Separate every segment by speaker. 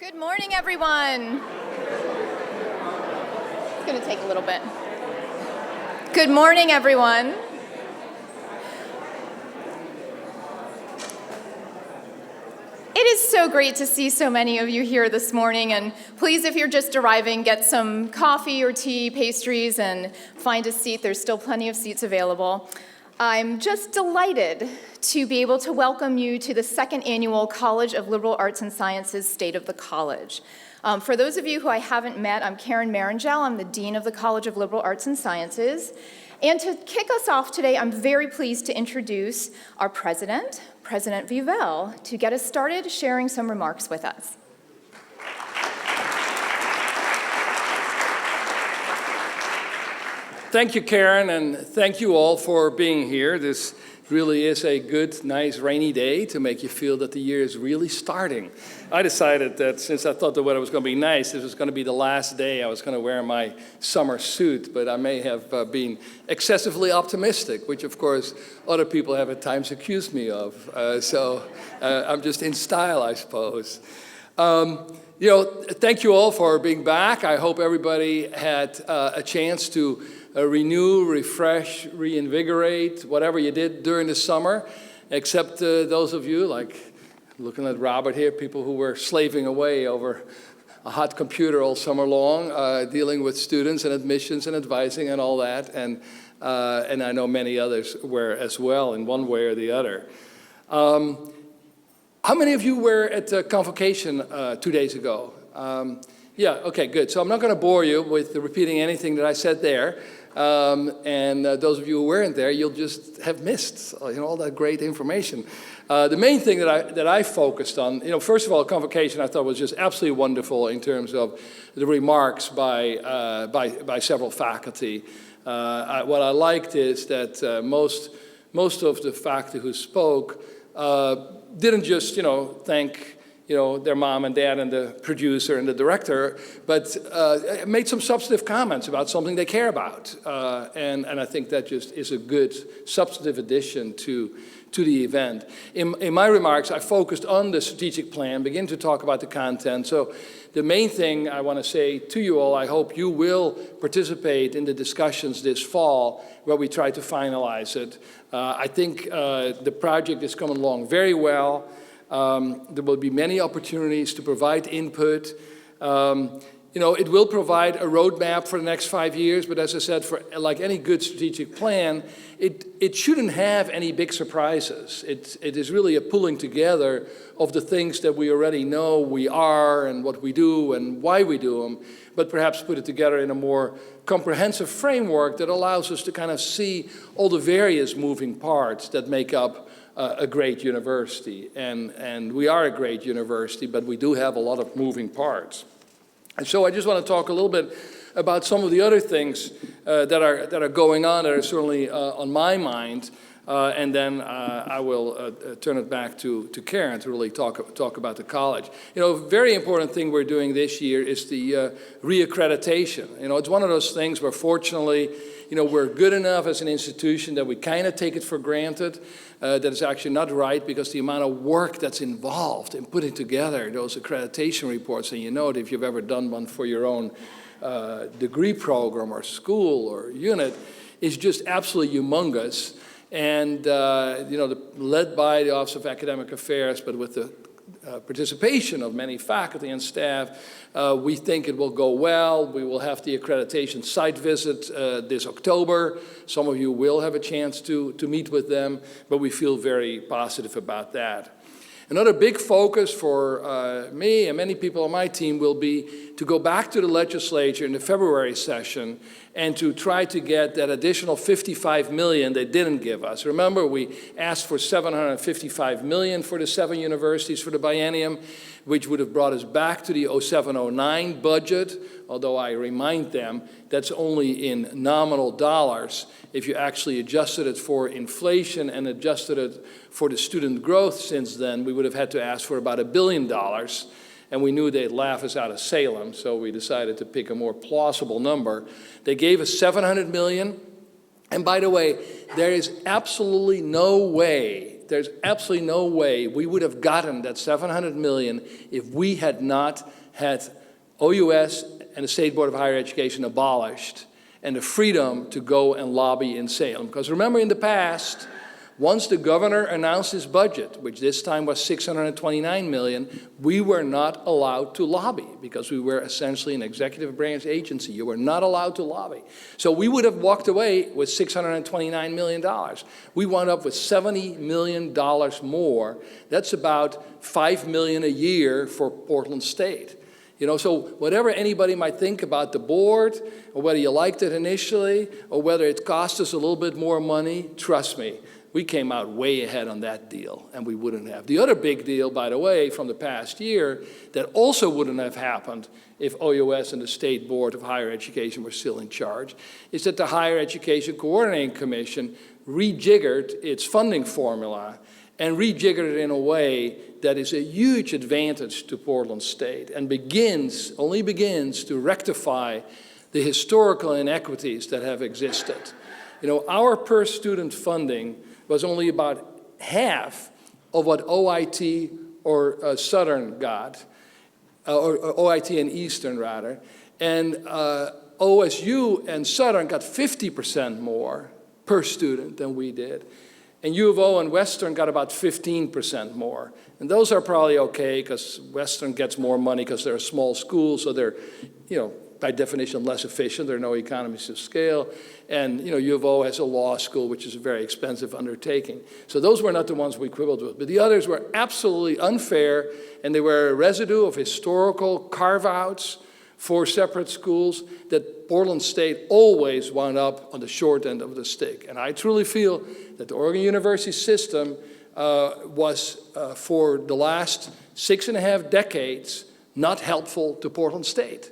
Speaker 1: Good morning, everyone. It's going to take a little bit. Good morning, everyone. It is so great to see so many of you here this morning, and please, if you're just arriving, get some coffee or tea, pastries, and find a seat. There's still plenty of seats available. I'm just delighted to be able to welcome you to the second annual College of Liberal Arts and Sciences State of the College. For those of you who I haven't met, I'm Karen Marangel. I'm the Dean of the College of Liberal Arts and Sciences. And to kick us off today, I'm very pleased to introduce our president, President Vivell, to get us started sharing some remarks with us.
Speaker 2: Thank you, Karen, and thank you all for being here. This really is a good, nice, rainy day to make you feel that the year is really starting. I decided that since I thought the weather was going to be nice, this was going to be the last day I was going to wear my summer suit, but I may have been excessively optimistic, which of course other people have at times accused me of. So I'm just in style, I suppose. Thank you all for being back. I hope everybody had a chance to renew, refresh, reinvigorate, whatever you did during the summer, except those of you, like looking at Robert here, people who were slaving away over a hot computer all summer long, dealing with students and admissions and advising and all that, and I know many others were as well in one way or the other. How many of you were at Convocation 2 days ago? Yeah, okay, good. So I'm not going to bore you with repeating anything that I said there. And those of you who weren't there, you'll just have missed all that great information. The main thing that I focused on, first of all, Convocation I thought was just absolutely wonderful in terms of the remarks by several faculty. What I liked is that most of the faculty who spoke didn't just thank their mom and dad and the producer and the director, but made some substantive comments about something they care about. And I think that just is a good substantive addition to the event. In my remarks, I focused on the strategic plan, begin to talk about the content. So the main thing I want to say to you all, I hope you will participate in the discussions this fall where we try to finalize it. I think the project is coming along very well. There will be many opportunities to provide input. It will provide a roadmap for the next 5 years, but as I said, for like any good strategic plan, it shouldn't have any big surprises. It is really a pulling together of the things that we already know we are and what we do and why we do them, but perhaps put it together in a more comprehensive framework that allows us to kind of see all the various moving parts that make up a great university, and we are a great university, but we do have a lot of moving parts. And so I just want to talk a little bit about some of the other things that are going on that are certainly on my mind, and then I will turn it back to Karen to really talk about the college. A very important thing we're doing this year is the reaccreditation. It's one of those things where fortunately, we're good enough as an institution that we kind of take it for granted. That is actually not right, because the amount of work that's involved in putting together those accreditation reports, and if you've ever done one for your own degree program or school or unit, is just absolutely humongous. And led by the Office of Academic Affairs, but with the participation of many faculty and staff, we think it will go well. We will have the accreditation site visit this October. Some of you will have a chance to meet with them, but we feel very positive about that. Another big focus for me and many people on my team will be to go back to the legislature in the February session and to try to get that additional $55 million they didn't give us. Remember, we asked for $755 million for the 7 universities for the biennium, which would have brought us back to the 07-09 budget, although I remind them that's only in nominal dollars. If you actually adjusted it for inflation and adjusted it for the student growth since then, we would have had to ask for about $1 billion. And we knew they'd laugh us out of Salem, so we decided to pick a more plausible number. They gave us $700 million. And by the way, there's absolutely no way we would have gotten that $700 million if we had not had OUS and the State Board of Higher Education abolished and the freedom to go and lobby in Salem. Because remember, in the past, once the governor announced his budget, which this time was $629 million, we were not allowed to lobby because we were essentially an executive branch agency. You were not allowed to lobby. So we would have walked away with $629 million. We wound up with $70 million more. That's about $5 million a year for Portland State. You know, so whatever anybody might think about the board, or whether you liked it initially, or whether it cost us a little bit more money, trust me, we came out way ahead on that deal, and we wouldn't have. The other big deal, by the way, from the past year, that also wouldn't have happened if OUS and the State Board of Higher Education were still in charge, is that the Higher Education Coordinating Commission rejiggered its funding formula and rejiggered it in a way that is a huge advantage to Portland State and only begins to rectify the historical inequities that have existed. You know, our per student funding was only about half of what OIT or Southern got, or OIT and Eastern rather, and OSU and Southern got 50% more per student than we did. And U of O and Western got about 15% more. And those are probably okay because Western gets more money because they're a small school, so they're, you know, by definition less efficient. There are no economies of scale. And, you know, U of O has a law school, which is a very expensive undertaking. So those were not the ones we quibbled with. But the others were absolutely unfair, and they were a residue of historical carve-outs for separate schools that Portland State always wound up on the short end of the stick. And I truly feel that the Oregon University system was, for the last 6.5 decades, not helpful to Portland State.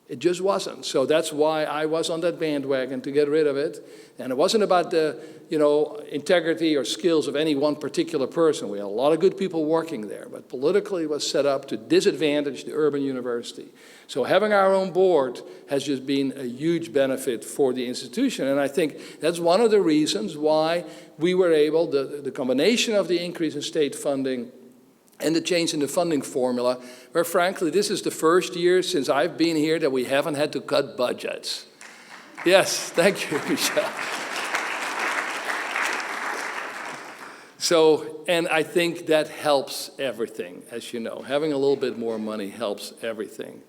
Speaker 2: It just wasn't. So that's why I was on that bandwagon to get rid of it. And it wasn't about the, you know, integrity or skills of any one particular person. We had a lot of good people working there, but politically it was set up to disadvantage the urban university. So having our own board has just been a huge benefit for the institution. And I think that's one of the reasons why we were able, the combination of the increase in state funding and the change in the funding formula, where frankly, this is the first year since I've been here that we haven't had to cut budgets. Yes, thank you, Michelle. So, and I think that helps everything, as you know. Having a little bit more money helps everything.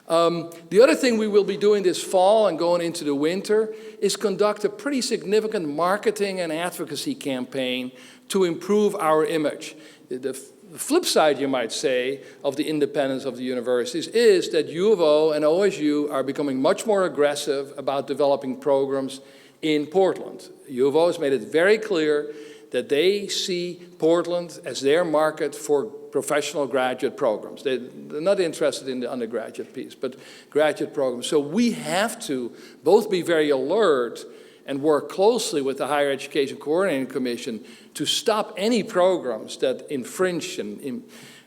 Speaker 2: The other thing we will be doing this fall and going into the winter is conduct a pretty significant marketing and advocacy campaign to improve our image. The flip side, you might say, of the independence of the universities is that U of O and OSU are becoming much more aggressive about developing programs in Portland. U of O has made it very clear that they see Portland as their market for professional graduate programs. They're not interested in the undergraduate piece, but graduate programs. So we have to both be very alert and work closely with the Higher Education Coordinating Commission to stop any programs that infringe and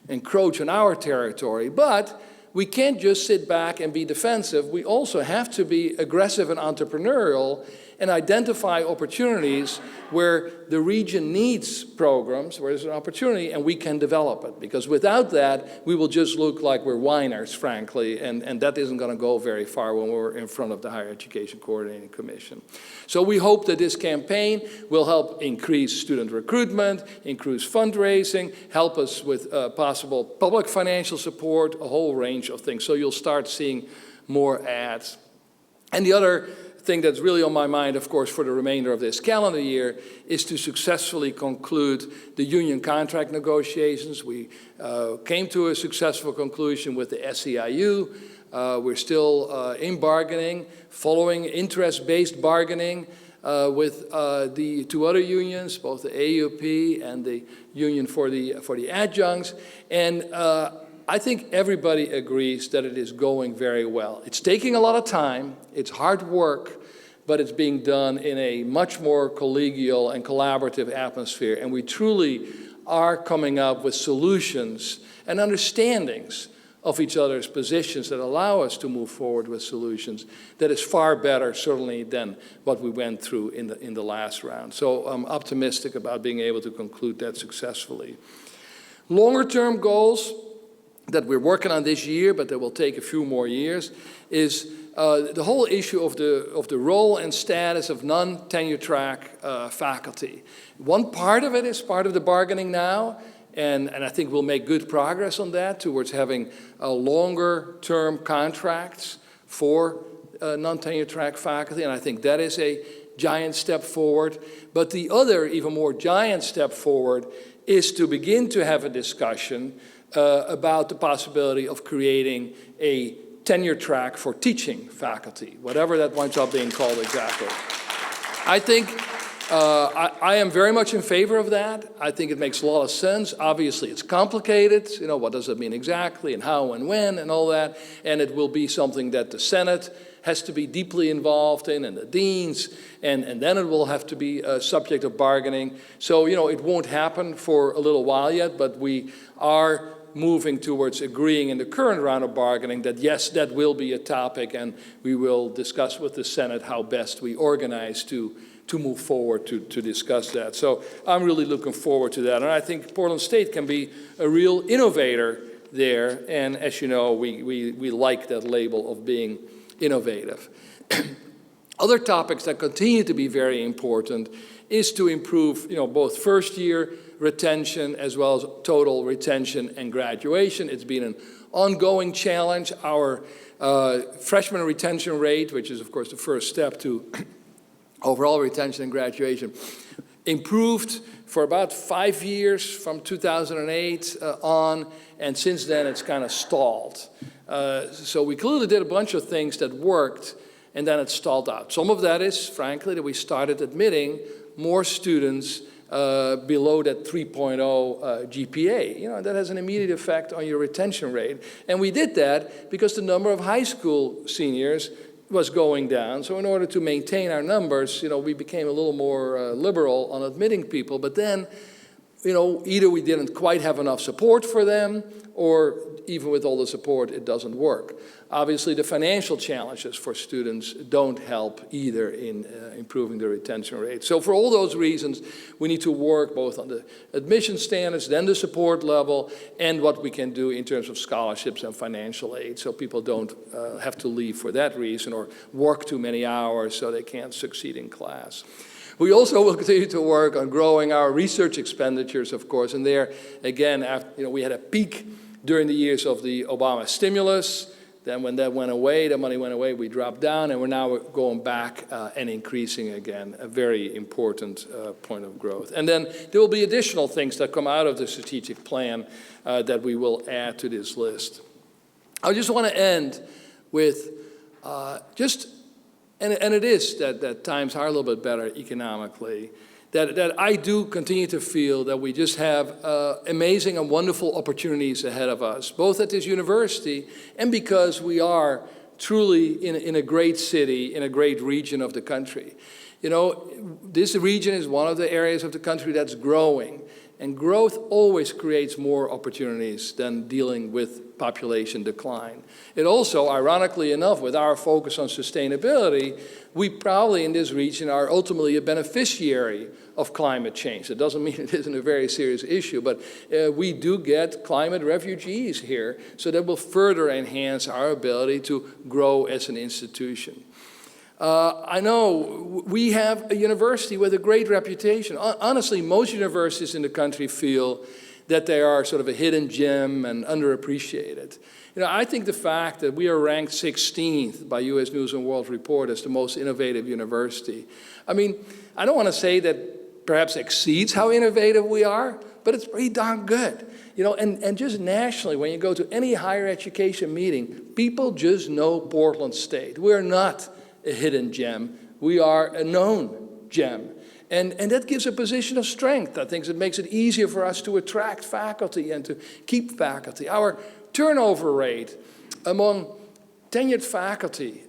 Speaker 2: encroach on our territory. But we can't just sit back and be defensive. We also have to be aggressive and entrepreneurial and identify opportunities where the region needs programs, where there's an opportunity, and we can develop it. Because without that, we will just look like we're whiners, frankly, and that isn't going to go very far when we're in front of the Higher Education Coordinating Commission. So we hope that this campaign will help increase student recruitment, increase fundraising, help us with possible public financial support, a whole range of things. So you'll start seeing more ads. And the other thing that's really on my mind, of course, for the remainder of this calendar year is to successfully conclude the union contract negotiations. We came to a successful conclusion with the SEIU. We're still in bargaining, following interest-based bargaining with the two other unions, both the AUP and the union for the adjuncts. And I think everybody agrees that it is going very well. It's taking a lot of time, it's hard work, but it's being done in a much more collegial and collaborative atmosphere. And we truly are coming up with solutions and understandings of each other's positions that allow us to move forward with solutions that is far better, certainly, than what we went through in the last round. So I'm optimistic about being able to conclude that successfully. Longer-term goals that we're working on this year, but that will take a few more years, is the whole issue of the role and status of non-tenure track faculty. One part of it is part of the bargaining now, and I think we'll make good progress on that towards having longer-term contracts for non-tenure track faculty, and I think that is a giant step forward. But the other, even more giant step forward is to begin to have a discussion about the possibility of creating a tenure track for teaching faculty, whatever that winds up being called exactly. I think I am very much in favor of that. I think it makes a lot of sense. Obviously, it's complicated. You know, what does it mean exactly, and how and when, and all that. And it will be something that the Senate has to be deeply involved in, and the deans, and then it will have to be a subject of bargaining. So, you know, it won't happen for a little while yet, but we are moving towards agreeing in the current round of bargaining that, yes, that will be a topic, and we will discuss with the Senate how best we organize to move forward to discuss that. So I'm really looking forward to that. And I think Portland State can be a real innovator there. And as you know, we like that label of being innovative. Other topics that continue to be very important is to improve, you know, both first-year retention as well as total retention and graduation. It's been an ongoing challenge. Our freshman retention rate, which is, of course, the first step to overall retention and graduation, improved for about 5 years from 2008 on, and since then it's kind of stalled. So we clearly did a bunch of things that worked, and then it stalled out. Some of that is, frankly, that we started admitting more students below that 3.0 GPA. You know, that has an immediate effect on your retention rate. And we did that because the number of high school seniors was going down. So in order to maintain our numbers, you know, we became a little more liberal on admitting people. But then, you know, either we didn't quite have enough support for them, or even with all the support, it doesn't work. Obviously, the financial challenges for students don't help either in improving the retention rate. So for all those reasons, we need to work both on the admission standards, then the support level, and what we can do in terms of scholarships and financial aid, so people don't have to leave for that reason or work too many hours so they can't succeed in class. We also will continue to work on growing our research expenditures, of course, and there, again, after, you know, we had a peak during the years of the Obama stimulus. Then when that went away, the money went away, we dropped down, and we're now going back and increasing again, a very important point of growth. And then there will be additional things that come out of the strategic plan that we will add to this list. I just want to end with and it is that times are a little bit better economically, that I do continue to feel that we just have amazing and wonderful opportunities ahead of us, both at this university and because we are truly in a great city, in a great region of the country. You know, this region is one of the areas of the country that's growing, and growth always creates more opportunities than dealing with population decline. It also, ironically enough, with our focus on sustainability, we probably in this region are ultimately a beneficiary of climate change. It doesn't mean it isn't a very serious issue, but we do get climate refugees here, so that will further enhance our ability to grow as an institution. I know we have a university with a great reputation. Honestly, most universities in the country feel that they are sort of a hidden gem and underappreciated. You know, I think the fact that we are ranked 16th by U.S. News & World Report as the most innovative university, I mean, I don't want to say that perhaps exceeds how innovative we are, but it's pretty darn good. You know, and just nationally, when you go to any higher education meeting, people just know Portland State. We're not a hidden gem. We are a known gem. And that gives a position of strength. I think it makes it easier for us to attract faculty and to keep faculty. Our turnover rate among tenured faculty,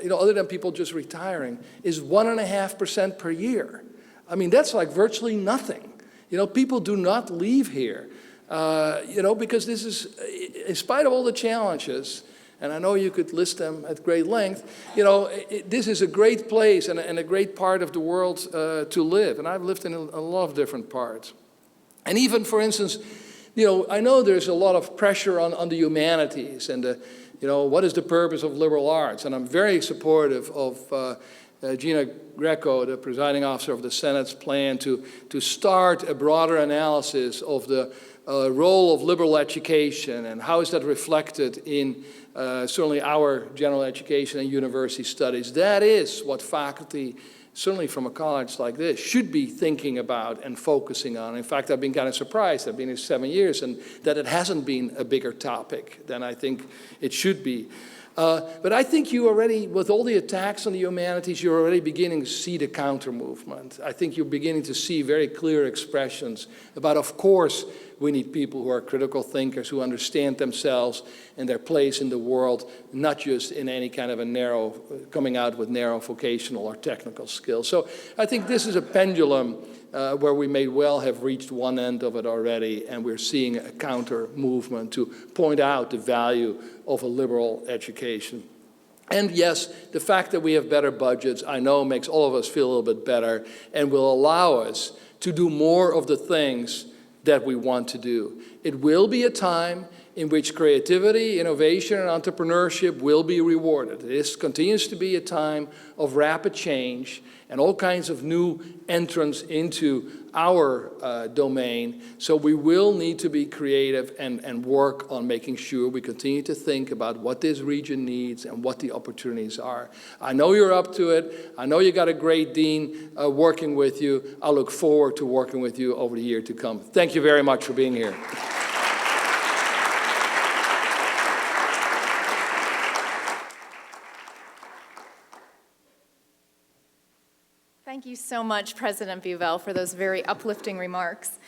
Speaker 2: you know, other than people just retiring, is 1.5% per year. I mean, that's like virtually nothing. You know, people do not leave here. Because this is, in spite of all the challenges, and I know you could list them at great length, this is a great place and a great part of the world to live. And I've lived in a lot of different parts. And even, for instance, I know there's a lot of pressure on the humanities and, what is the purpose of liberal arts? And I'm very supportive of Gina Greco, the presiding officer of the Senate's plan to start a broader analysis of the role of liberal education and how is that reflected in certainly our general education and university studies. That is what faculty, certainly from a college like this, should be thinking about and focusing on. In fact, I've been kind of surprised. I've been here 7 years, and that it hasn't been a bigger topic than I think it should be. But I think you already, with all the attacks on the humanities, you're already beginning to see the counter-movement. I think you're beginning to see very clear expressions about, of course, we need people who are critical thinkers, who understand themselves and their place in the world, not just in any kind of coming out with narrow vocational or technical skills. So I think this is a pendulum where we may well have reached one end of it already, and we're seeing a counter-movement to point out the value of a liberal education. And yes, the fact that we have better budgets, I know, makes all of us feel a little bit better and will allow us to do more of the things that we want to do. It will be a time in which creativity, innovation, and entrepreneurship will be rewarded. This continues to be a time of rapid change and all kinds of new entrants into our domain. So we will need to be creative and work on making sure we continue to think about what this region needs and what the opportunities are. I know you're up to it. I know you got a great dean working with you. I look forward to working with you over the year to come. Thank you very much for being here.
Speaker 1: Thank you so much, President Buvell, for those very uplifting remarks.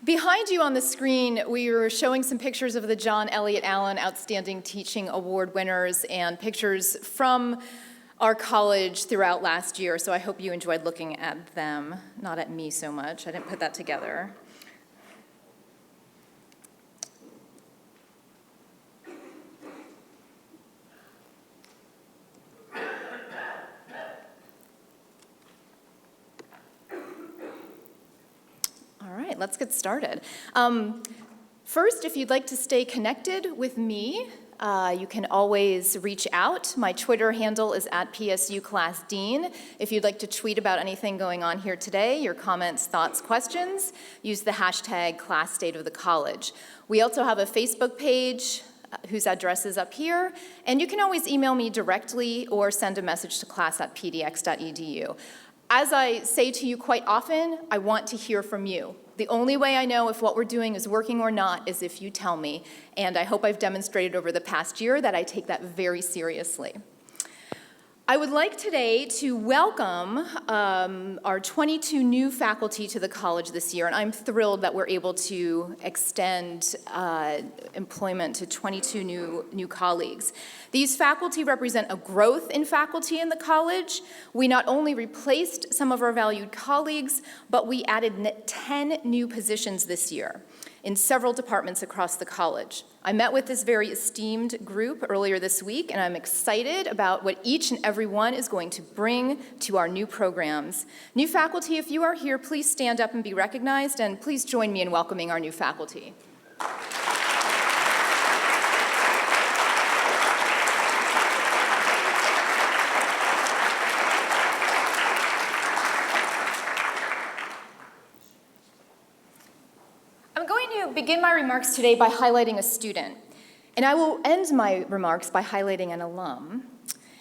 Speaker 1: Behind you on the screen, we were showing some pictures of the John Elliott Allen Outstanding Teaching Award winners and pictures from our college throughout last year, so I hope you enjoyed looking at them, not at me so much. I didn't put that together. All right, let's get started. First, if you'd like to stay connected with me, you can always reach out. My Twitter handle is @PSUClassDean. If you'd like to tweet about anything going on here today, your comments, thoughts, questions, use the hashtag #ClassStateOfTheCollege. We also have a Facebook page whose address is up here, and you can always email me directly or send a message to class@pdx.edu. As I say to you quite often, I want to hear from you. The only way I know if what we're doing is working or not is if you tell me, and I hope I've demonstrated over the past year that I take that very seriously. I would like today to welcome our 22 new faculty to the college this year, and I'm thrilled that we're able to extend employment to 22 new colleagues. These faculty represent a growth in faculty in the college. We not only replaced some of our valued colleagues, but we added 10 new positions this year in several departments across the college. I met with this very esteemed group earlier this week, and I'm excited about what each and every one is going to bring to our new programs. New faculty, if you are here, please stand up and be recognized, and please join me in welcoming our new faculty. Begin my remarks today by highlighting a student, and I will end my remarks by highlighting an alum.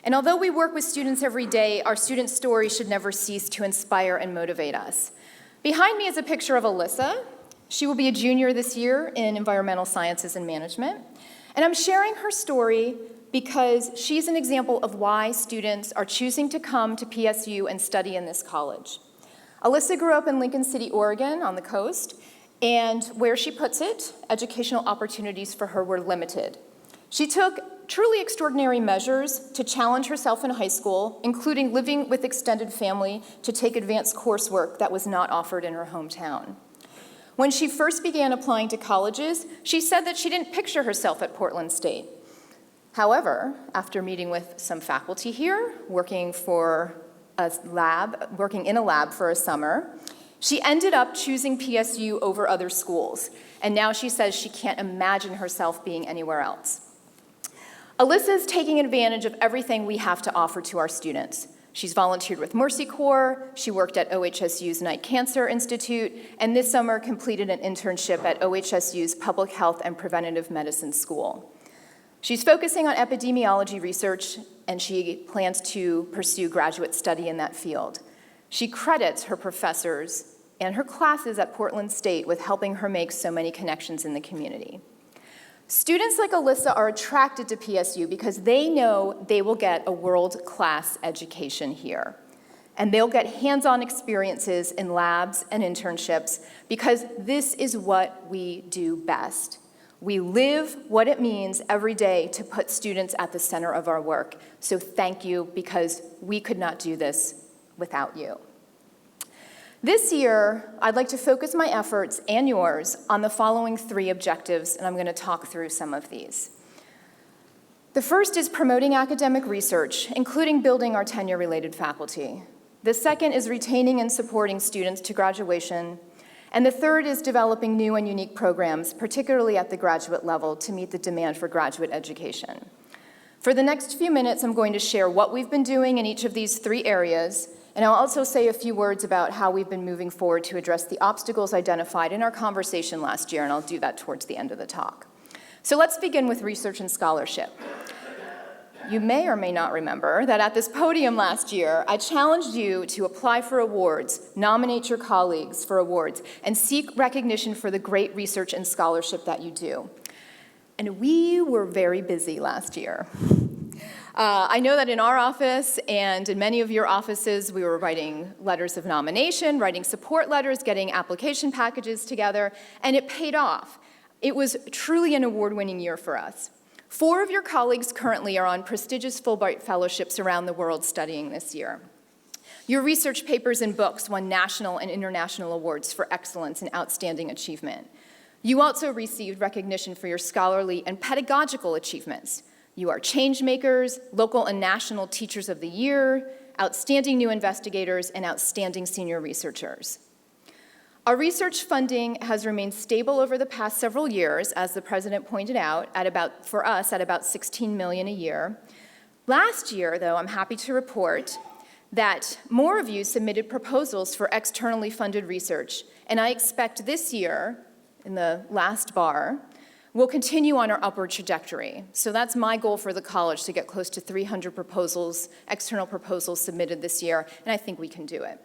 Speaker 1: And although we work with students every day, our student story should never cease to inspire and motivate us. Behind me is a picture of Alyssa. She will be a junior this year in environmental sciences and management. And I'm sharing her story because she's an example of why students are choosing to come to PSU and study in this college. Alyssa grew up in Lincoln City, Oregon, on the coast. And where she puts it, educational opportunities for her were limited. She took truly extraordinary measures to challenge herself in high school, including living with extended family to take advanced coursework that was not offered in her hometown. When she first began applying to colleges, she said that she didn't picture herself at Portland State. However, after meeting with some faculty here, working in a lab for a summer, she ended up choosing PSU over other schools, and now she says she can't imagine herself being anywhere else. Alyssa's taking advantage of everything we have to offer to our students. She's volunteered with Mercy Corps, she worked at OHSU's Night Cancer Institute, and this summer completed an internship at OHSU's Public Health and Preventative Medicine School. She's focusing on epidemiology research, and she plans to pursue graduate study in that field. She credits her professors and her classes at Portland State with helping her make so many connections in the community. Students like Alyssa are attracted to PSU because they know they will get a world-class education here. And they'll get hands-on experiences in labs and internships because this is what we do best. We live what it means every day to put students at the center of our work. So thank you, because we could not do this without you. This year, I'd like to focus my efforts and yours on the following 3 objectives, and I'm going to talk through some of these. The first is promoting academic research, including building our tenure-related faculty. The second is retaining and supporting students to graduation. And the third is developing new and unique programs, particularly at the graduate level, to meet the demand for graduate education. For the next few minutes, I'm going to share what we've been doing in each of these 3 areas, and I'll also say a few words about how we've been moving forward to address the obstacles identified in our conversation last year, and I'll do that towards the end of the talk. So let's begin with research and scholarship. You may or may not remember that at this podium last year, I challenged you to apply for awards, nominate your colleagues for awards, and seek recognition for the great research and scholarship that you do. And we were very busy last year. I know that in our office and in many of your offices, we were writing letters of nomination, writing support letters, getting application packages together, and it paid off. It was truly an award-winning year for us. 4 of your colleagues currently are on prestigious Fulbright fellowships around the world studying this year. Your research papers and books won national and international awards for excellence and outstanding achievement. You also received recognition for your scholarly and pedagogical achievements. You are change makers, local and national teachers of the year, outstanding new investigators, and outstanding senior researchers. Our research funding has remained stable over the past several years, as the president pointed out, for us at about $16 million a year. Last year, though, I'm happy to report that more of you submitted proposals for externally funded research, and I expect this year, in the last bar, we'll continue on our upward trajectory. So that's my goal for the college, to get close to 300 proposals, external proposals submitted this year, and I think we can do it.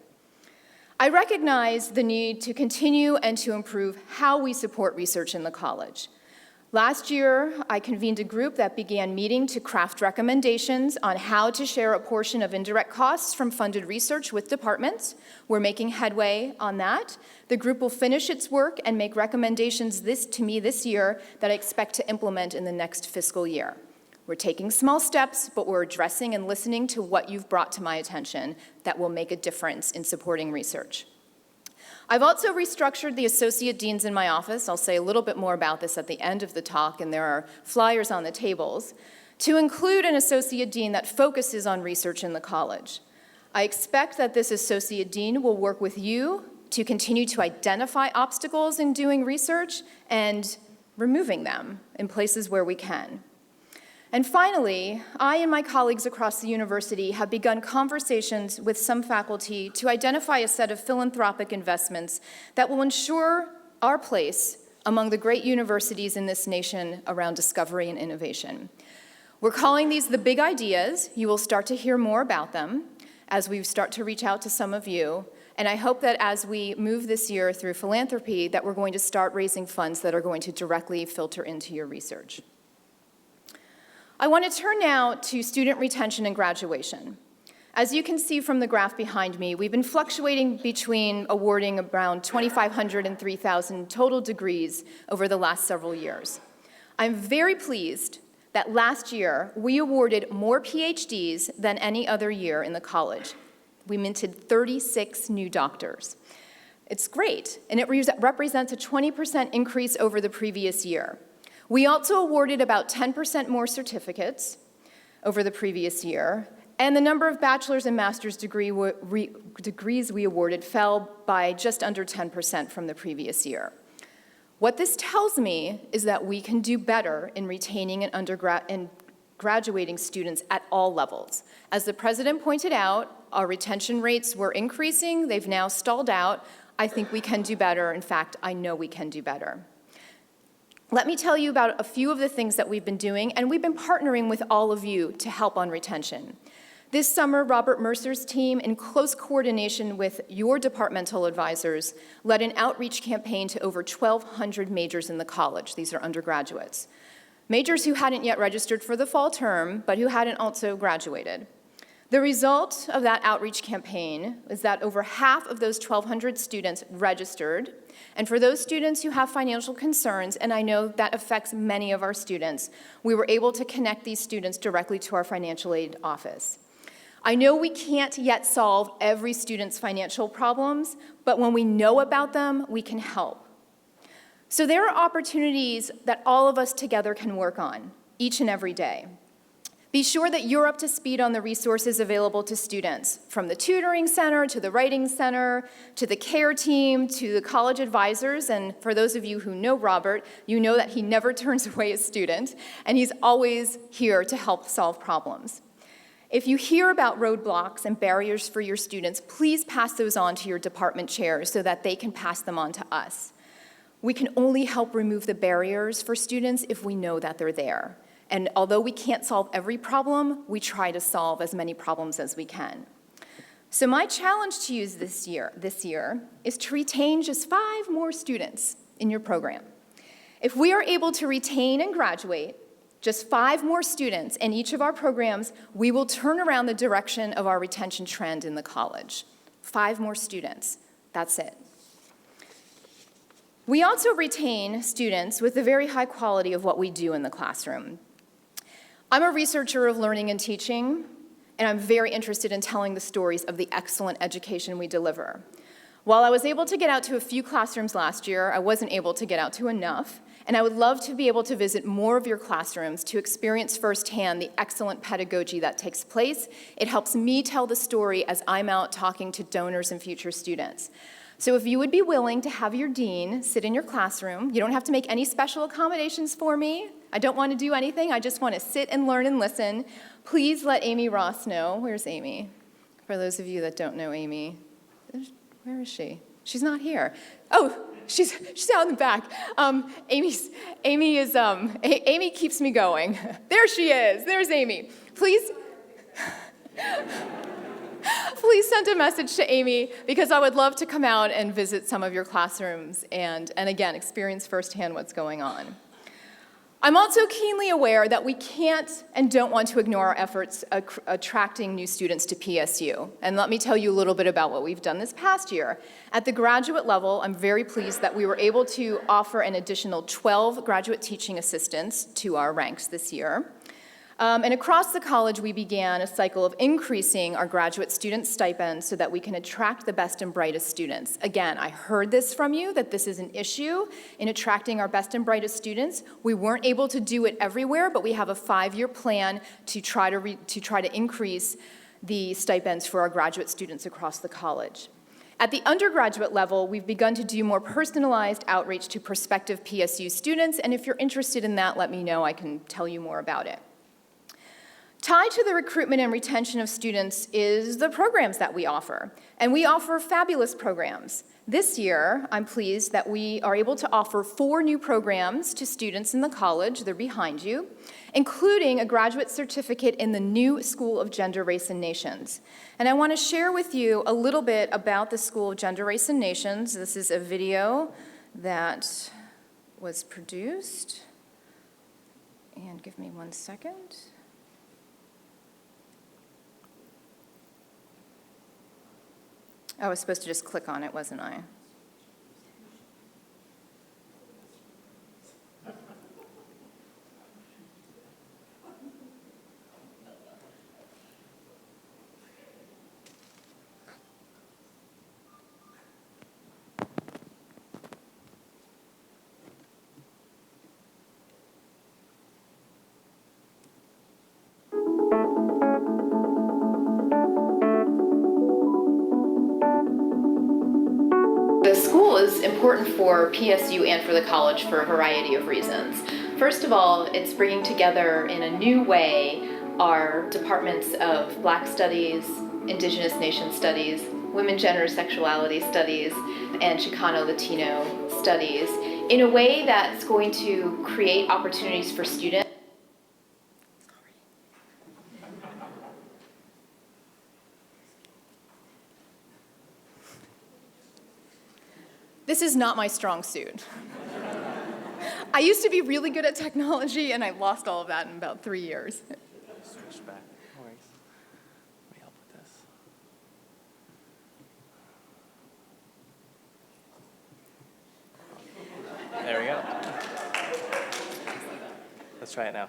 Speaker 1: I recognize the need to continue and to improve how we support research in the college. Last year, I convened a group that began meeting to craft recommendations on how to share a portion of indirect costs from funded research with departments. We're making headway on that. The group will finish its work and make recommendations to me this year that I expect to implement in the next fiscal year. We're taking small steps, but we're addressing and listening to what you've brought to my attention that will make a difference in supporting research. I've also restructured the associate deans in my office. I'll say a little bit more about this at the end of the talk, and there are flyers on the tables, to include an associate dean that focuses on research in the college. I expect that this associate dean will work with you to continue to identify obstacles in doing research and removing them in places where we can. And finally, I and my colleagues across the university have begun conversations with some faculty to identify a set of philanthropic investments that will ensure our place among the great universities in this nation around discovery and innovation. We're calling these the big ideas. You will start to hear more about them as we start to reach out to some of you. And I hope that as we move this year through philanthropy, that we're going to start raising funds that are going to directly filter into your research. I want to turn now to student retention and graduation. As you can see from the graph behind me, we've been fluctuating between awarding around 2,500 and 3,000 total degrees over the last several years. I'm very pleased that last year we awarded more PhDs than any other year in the college. We minted 36 new doctors. It's great, and it represents a 20% increase over the previous year. We also awarded about 10% more certificates over the previous year, and the number of bachelor's and master's degrees we awarded fell by just under 10% from the previous year. What this tells me is that we can do better in retaining and graduating students at all levels. As the president pointed out, our retention rates were increasing. They've now stalled out. I think we can do better. In fact, I know we can do better. Let me tell you about a few of the things that we've been doing, and we've been partnering with all of you to help on retention. This summer, Robert Mercer's team, in close coordination with your departmental advisors, led an outreach campaign to over 1,200 majors in the college. These are undergraduates. Majors who hadn't yet registered for the fall term, but who hadn't also graduated. The result of that outreach campaign is that over half of those 1,200 students registered, and for those students who have financial concerns, and I know that affects many of our students, we were able to connect these students directly to our financial aid office. I know we can't yet solve every student's financial problems, but when we know about them, we can help. So there are opportunities that all of us together can work on each and every day. Be sure that you're up to speed on the resources available to students, from the tutoring center to the writing center, to the care team, to the college advisors. And for those of you who know Robert, you know that he never turns away a student, and he's always here to help solve problems. If you hear about roadblocks and barriers for your students, please pass those on to your department chairs so that they can pass them on to us. We can only help remove the barriers for students if we know that they're there. And although we can't solve every problem, we try to solve as many problems as we can. So my challenge to you this year is to retain just 5 more students in your program. If we are able to retain and graduate just 5 more students in each of our programs, we will turn around the direction of our retention trend in the college. 5 more students, that's it. We also retain students with the very high quality of what we do in the classroom. I'm a researcher of learning and teaching, and I'm very interested in telling the stories of the excellent education we deliver. While I was able to get out to a few classrooms last year, I wasn't able to get out to enough, and I would love to be able to visit more of your classrooms to experience firsthand the excellent pedagogy that takes place. It helps me tell the story as I'm out talking to donors and future students. So if you would be willing to have your dean sit in your classroom, you don't have to make any special accommodations for me. I don't want to do anything. I just want to sit and learn and listen. Please let Amy Ross know. Where's Amy? For those of you that don't know Amy, where is she? She's not here. Oh, she's out in the back. Amy keeps me going. There she is. There's Amy. Please send a message to Amy, because I would love to come out and visit some of your classrooms and again, experience firsthand what's going on. I'm also keenly aware that we can't and don't want to ignore our efforts attracting new students to PSU. And let me tell you a little bit about what we've done this past year. At the graduate level, I'm very pleased that we were able to offer an additional 12 graduate teaching assistants to our ranks this year. And across the college, we began a cycle of increasing our graduate student stipends so that we can attract the best and brightest students. Again, I heard this from you, that this is an issue in attracting our best and brightest students. We weren't able to do it everywhere, but we have a 5-year plan to try to increase the stipends for our graduate students across the college. At the undergraduate level, we've begun to do more personalized outreach to prospective PSU students, and if you're interested in that, let me know. I can tell you more about it. Tied to the recruitment and retention of students is the programs that we offer, and we offer fabulous programs. This year, I'm pleased that we are able to offer 4 new programs to students in the college, they're behind you, including a graduate certificate in the new School of Gender, Race, and Nations. And I want to share with you a little bit about the School of Gender, Race, and Nations. This is a video that was produced. And give me 1 second. I was supposed to just click on it, wasn't I? school is important for PSU and for the college for a variety of reasons. First of all, it's bringing together in a new way our departments of Black Studies, Indigenous Nation Studies, Women, Gender, Sexuality Studies, and Chicano Latino Studies in a way that's going to create opportunities for students. This is not my strong suit. I used to be really good at technology, and I lost all of that in about 3 years.
Speaker 3: Switch back. No worries. Let me help with this. There we go. Let's try it now.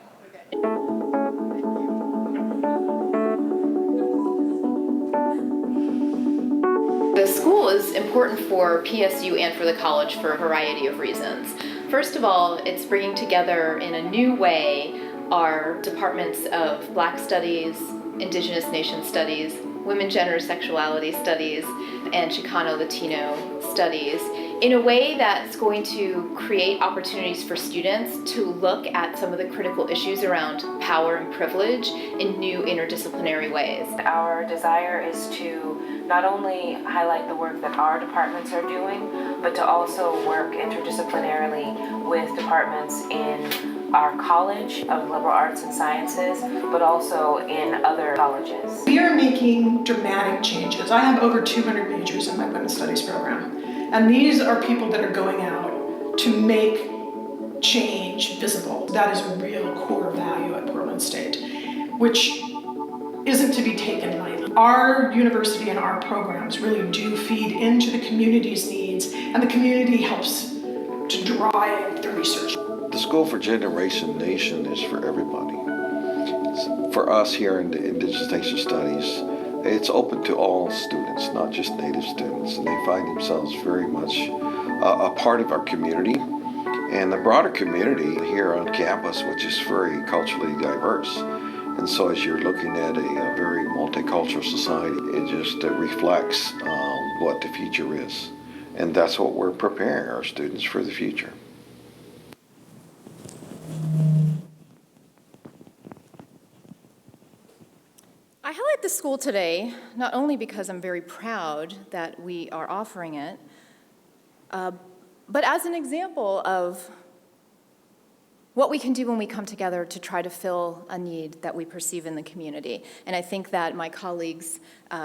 Speaker 1: The school is important for PSU and for the college for a variety of reasons. First of all, it's bringing together in a new way our departments of Black Studies, Indigenous Nation Studies, Women, Gender, Sexuality Studies, and Chicano Latino Studies in a way that's going to create opportunities for students to look at some of the critical issues around power and privilege in new interdisciplinary ways.
Speaker 4: Our desire is to not only highlight the work that our departments are doing, but to also work interdisciplinarily with departments in our College of Liberal Arts and Sciences, but also in other colleges.
Speaker 5: We are making dramatic changes. I have over 200 majors in my Women's Studies program, and these are people that are going out to make change visible. That is a real core value at Portland State, which isn't to be taken lightly. Our university and our programs really do feed into the community's needs, and the community helps to drive the research.
Speaker 6: The School for Gender, Race, and Nation is for everybody. For us here in the Indigenous Nation Studies, it's open to all students, not just Native students, and they find themselves very much a part of our community and the broader community here on campus, which is very culturally diverse. And so as you're looking at a very multicultural society, it just reflects what the future is. And that's what we're preparing our students for the future.
Speaker 1: I highlight the school today not only because I'm very proud that we are offering it, but as an example of what we can do when we come together to try to fill a need that we perceive in the community. And I think that my colleagues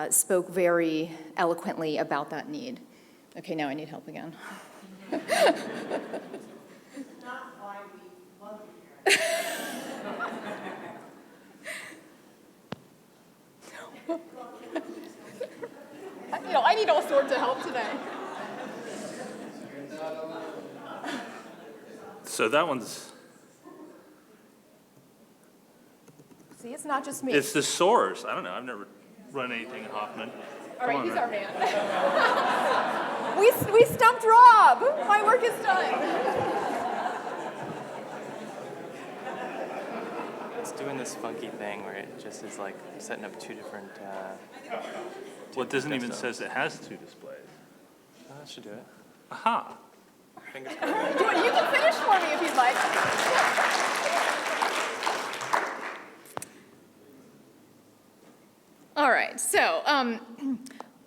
Speaker 1: spoke very eloquently about that need. Okay, now I need help again.
Speaker 5: It's not why we love you here.
Speaker 1: I need all sorts of help today.
Speaker 7: So that one's,
Speaker 1: See, it's not just me.
Speaker 7: it's the source. I don't know. I've never run anything in Hoffman.
Speaker 1: All right,
Speaker 7: Come on,
Speaker 1: he's
Speaker 7: man.
Speaker 1: our man. we stumped Rob. My work is done.
Speaker 3: It's doing this funky thing where it just is like setting up two different.
Speaker 7: Well, it doesn't even
Speaker 3: desktops.
Speaker 7: says it has two displays.
Speaker 3: Oh, that should do it.
Speaker 7: Aha.
Speaker 3: Fingers crossed.
Speaker 1: You can finish for me if you'd like. All right, so I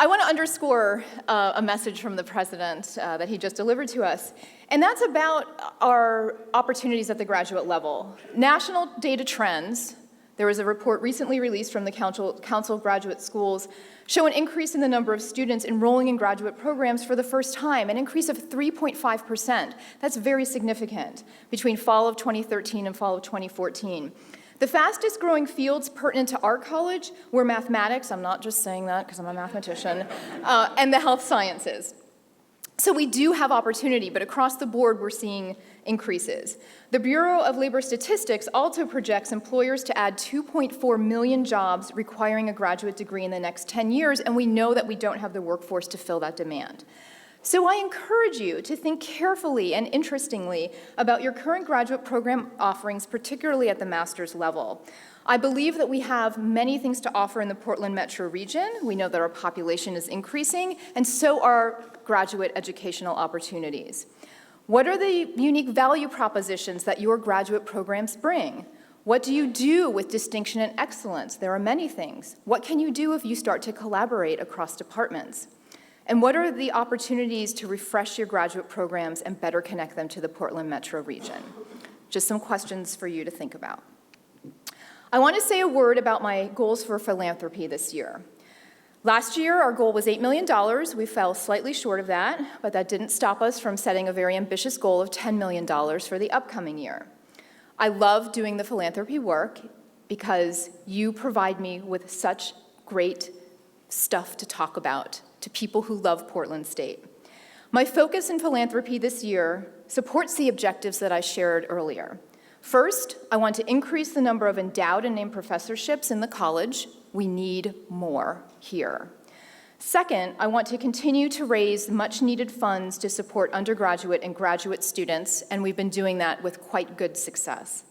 Speaker 1: want to underscore a message from the president that he just delivered to us, and that's about our opportunities at the graduate level. National data trends, there was a report recently released from the Council of Graduate Schools, show an increase in the number of students enrolling in graduate programs for the first time, an increase of 3.5%. That's very significant between fall of 2013 and fall of 2014. The fastest growing fields pertinent to our college were mathematics, I'm not just saying that because I'm a mathematician, and the health sciences. So we do have opportunity, but across the board we're seeing increases. The Bureau of Labor Statistics also projects employers to add 2.4 million jobs requiring a graduate degree in the next 10 years, and we know that we don't have the workforce to fill that demand. So I encourage you to think carefully and interestingly about your current graduate program offerings, particularly at the master's level. I believe that we have many things to offer in the Portland metro region. We know that our population is increasing, and so are graduate educational opportunities. What are the unique value propositions that your graduate programs bring? What do you do with distinction and excellence? There are many things. What can you do if you start to collaborate across departments? And what are the opportunities to refresh your graduate programs and better connect them to the Portland metro region? Just some questions for you to think about. I want to say a word about my goals for philanthropy this year. Last year, our goal was $8 million. We fell slightly short of that, but that didn't stop us from setting a very ambitious goal of $10 million for the upcoming year. I love doing the philanthropy work because you provide me with such great stuff to talk about to people who love Portland State. My focus in philanthropy this year supports the objectives that I shared earlier. First, I want to increase the number of endowed and named professorships in the college. We need more here. Second, I want to continue to raise much-needed funds to support undergraduate and graduate students, and we've been doing that with quite good success.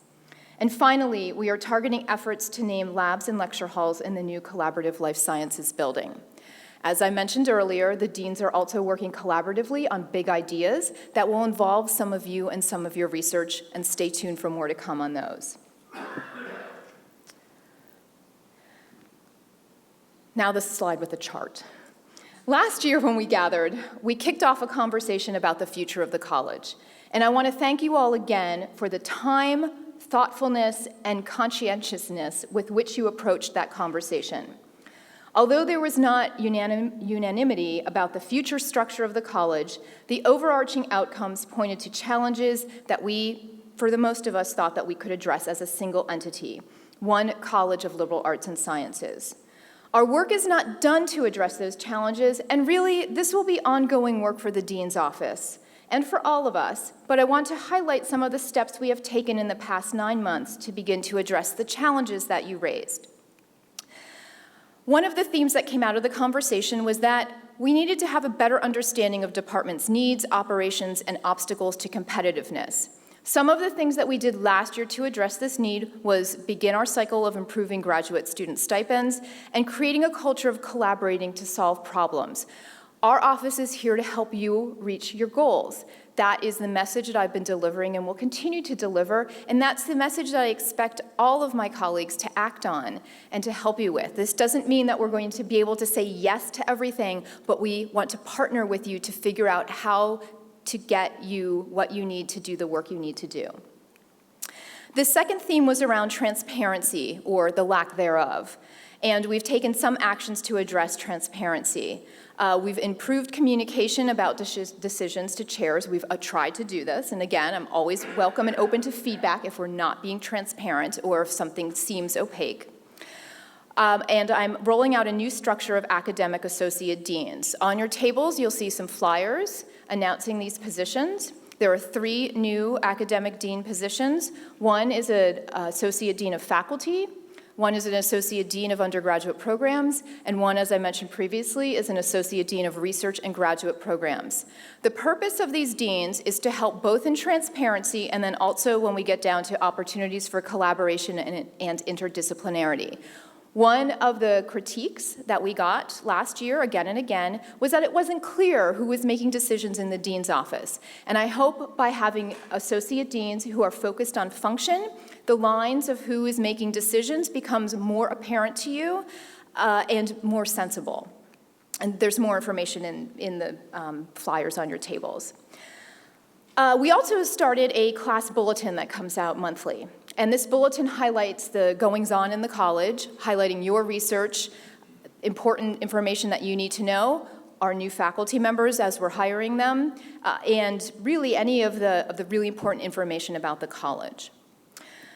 Speaker 1: And finally, we are targeting efforts to name labs and lecture halls in the new Collaborative Life Sciences building. As I mentioned earlier, the deans are also working collaboratively on big ideas that will involve some of you and some of your research, and stay tuned for more to come on those. Now this slide with a chart. Last year when we gathered, we kicked off a conversation about the future of the college. And I want to thank you all again for the time, thoughtfulness, and conscientiousness with which you approached that conversation. Although there was not unanimity about the future structure of the college, the overarching outcomes pointed to challenges that we, for the most of us, thought that we could address as a single entity, one college of liberal arts and sciences. Our work is not done to address those challenges, and really, this will be ongoing work for the Dean's Office and for all of us, but I want to highlight some of the steps we have taken in the past 9 months to begin to address the challenges that you raised. One of the themes that came out of the conversation was that we needed to have a better understanding of departments' needs, operations, and obstacles to competitiveness. Some of the things that we did last year to address this need was begin our cycle of improving graduate student stipends and creating a culture of collaborating to solve problems. Our office is here to help you reach your goals. That is the message that I've been delivering and will continue to deliver, and that's the message that I expect all of my colleagues to act on and to help you with. This doesn't mean that we're going to be able to say yes to everything, but we want to partner with you to figure out how to get you what you need to do the work you need to do. The second theme was around transparency, or the lack thereof, and we've taken some actions to address transparency. We've improved communication about decisions to chairs. We've tried to do this, and again, I'm always welcome and open to feedback if we're not being transparent or if something seems opaque. And I'm rolling out a new structure of academic associate deans. On your tables, you'll see some flyers announcing these positions. There are 3 new academic dean positions. One is an associate dean of faculty, one is an associate dean of undergraduate programs, and one, as I mentioned previously, is an associate dean of research and graduate programs. The purpose of these deans is to help both in transparency and then also when we get down to opportunities for collaboration and interdisciplinarity. One of the critiques that we got last year, again and again, was that it wasn't clear who was making decisions in the dean's office. And I hope by having associate deans who are focused on function, the lines of who is making decisions becomes more apparent to you and more sensible. And there's more information in the flyers on your tables. We also started a class bulletin that comes out monthly. And this bulletin highlights the goings-on in the college, highlighting your research, important information that you need to know, our new faculty members as we're hiring them, and really any of the really important information about the college.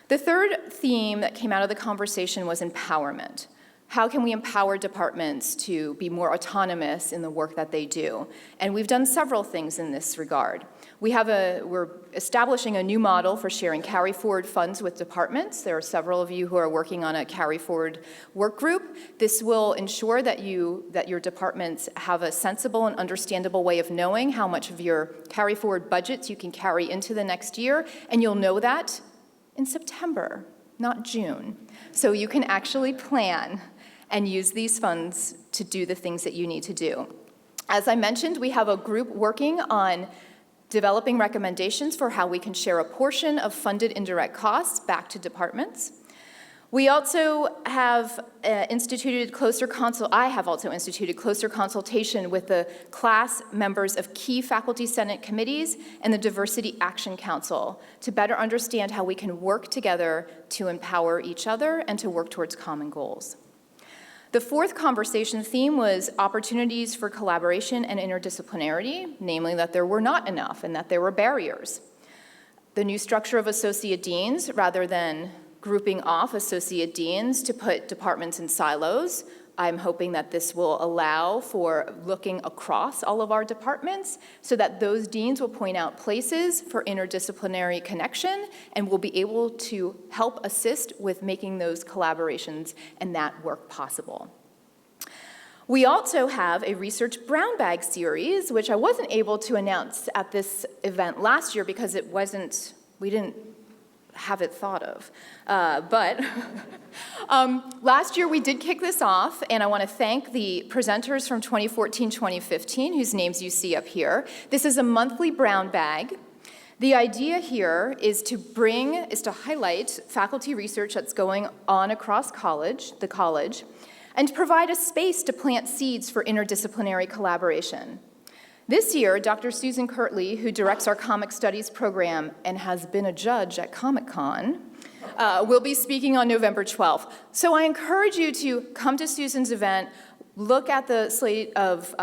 Speaker 1: The third theme that came out of the conversation was empowerment. How can we empower departments to be more autonomous in the work that they do? And we've done several things in this regard. We're establishing a new model for sharing carry-forward funds with departments. There are several of you who are working on a carry-forward work group. This will ensure that your departments have a sensible and understandable way of knowing how much of your carry-forward budgets you can carry into the next year, and you'll know that in September, not June. So you can actually plan and use these funds to do the things that you need to do. As I mentioned, we have a group working on developing recommendations for how we can share a portion of funded indirect costs back to departments. We also have I have also instituted closer consultation with the class members of key faculty senate committees and the Diversity Action Council to better understand how we can work together to empower each other and to work towards common goals. The fourth conversation theme was opportunities for collaboration and interdisciplinarity, namely that there were not enough and that there were barriers. The new structure of associate deans, rather than grouping off associate deans to put departments in silos, I'm hoping that this will allow for looking across all of our departments so that those deans will point out places for interdisciplinary connection and will be able to help assist with making those collaborations and that work possible. We also have a research brown bag series, which I wasn't able to announce at this event last year because we didn't have it thought of. But last year we did kick this off, and I want to thank the presenters from 2014-2015, whose names you see up here. This is a monthly brown bag. The idea here is to highlight faculty research that's going on across the college, and to provide a space to plant seeds for interdisciplinary collaboration. This year, Dr. Susan Kirtley, who directs our Comic Studies program and has been a judge at Comic-Con, will be speaking on November 12th. So I encourage you to come to Susan's event, look at the slate of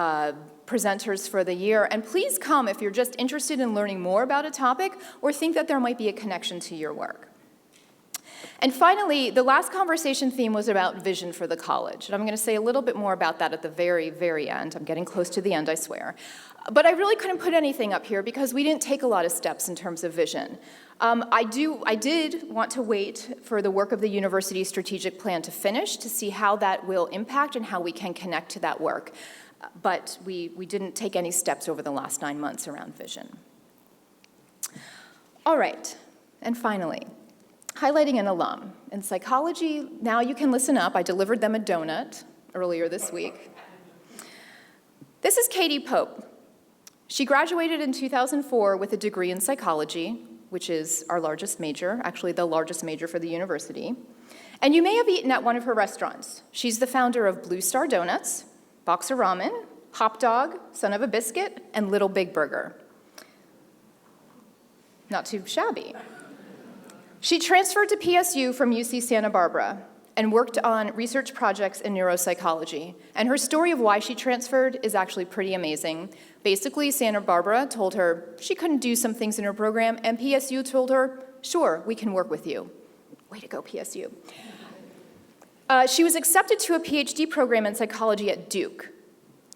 Speaker 1: presenters for the year, and please come if you're just interested in learning more about a topic or think that there might be a connection to your work. And finally, the last conversation theme was about vision for the college. And I'm going to say a little bit more about that at the very, very end. I'm getting close to the end, I swear. But I really couldn't put anything up here because we didn't take a lot of steps in terms of vision. I did want to wait for the work of the university strategic plan to finish to see how that will impact and how we can connect to that work. But we didn't take any steps over the last 9 months around vision. All right, and finally, highlighting an alum. In psychology, now you can listen up. I delivered them a donut earlier this week. This is Katie Pope. She graduated in 2004 with a degree in psychology, which is our largest major, actually the largest major for the university. And you may have eaten at one of her restaurants. She's the founder of Blue Star Donuts, Boxer Ramen, Hop Dog, Son of a Biscuit, and Little Big Burger. Not too shabby. She transferred to PSU from UC Santa Barbara and worked on research projects in neuropsychology. And her story of why she transferred is actually pretty amazing. Basically, Santa Barbara told her she couldn't do some things in her program, and PSU told her, sure, we can work with you. Way to go, PSU. She was accepted to a PhD program in psychology at Duke.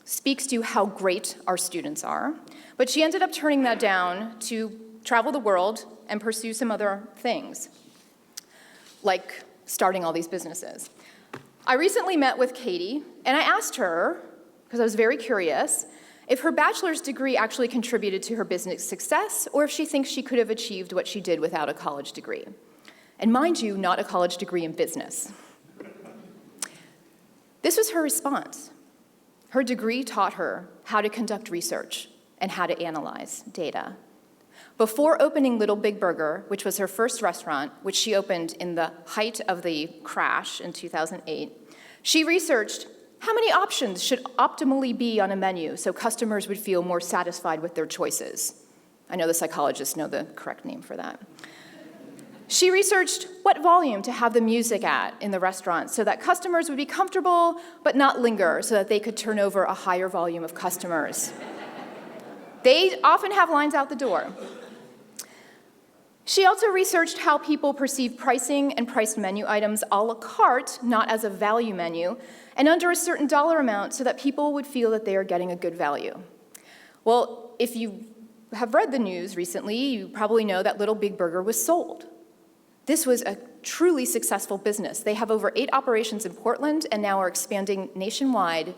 Speaker 1: Speaks to how great our students are. But she ended up turning that down to travel the world and pursue some other things, like starting all these businesses. I recently met with Katie, and I asked her, because I was very curious, if her bachelor's degree actually contributed to her business success, or if she thinks she could have achieved what she did without a college degree. And mind you, not a college degree in business. This was her response. Her degree taught her how to conduct research and how to analyze data. Before opening Little Big Burger, which was her first restaurant, which she opened in the height of the crash in 2008, she researched how many options should optimally be on a menu so customers would feel more satisfied with their choices. I know the psychologists know the correct name for that. She researched what volume to have the music at in the restaurant so that customers would be comfortable but not linger so that they could turn over a higher volume of customers. They often have lines out the door. She also researched how people perceive pricing and priced menu items a la carte, not as a value menu, and under a certain dollar amount so that people would feel that they are getting a good value. Well, if you have read the news recently, you probably know that Little Big Burger was sold. This was a truly successful business. They have over 8 operations in Portland and now are expanding nationwide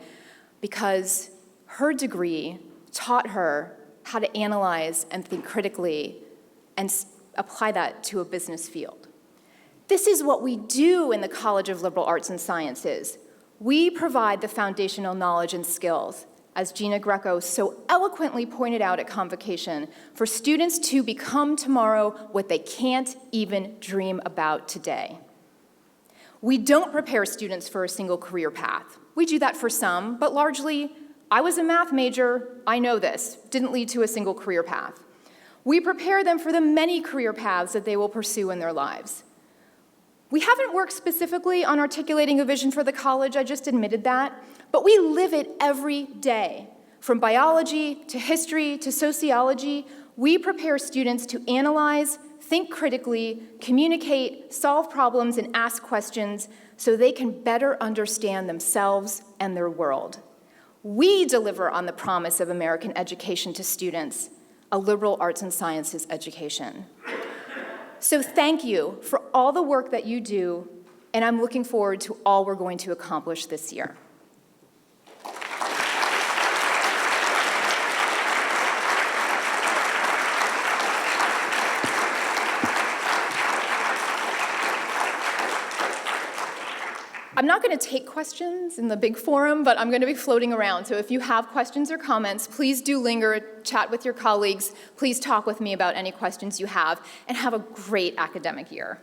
Speaker 1: because her degree taught her how to analyze and think critically and apply that to a business field. This is what we do in the College of Liberal Arts and Sciences. We provide the foundational knowledge and skills, as Gina Greco so eloquently pointed out at Convocation, for students to become tomorrow what they can't even dream about today. We don't prepare students for a single career path. We do that for some, but largely, I was a math major, I know this, didn't lead to a single career path. We prepare them for the many career paths that they will pursue in their lives. We haven't worked specifically on articulating a vision for the college, I just admitted that, but we live it every day. From biology to history to sociology, we prepare students to analyze, think critically, communicate, solve problems, and ask questions so they can better understand themselves and their world. We deliver on the promise of American education to students, a liberal arts and sciences education. So thank you for all the work that you do, and I'm looking forward to all we're going to accomplish this year. I'm not going to take questions in the big forum, but I'm going to be floating around. So if you have questions or comments, please do linger, chat with your colleagues. Please talk with me about any questions you have, and have a great academic year.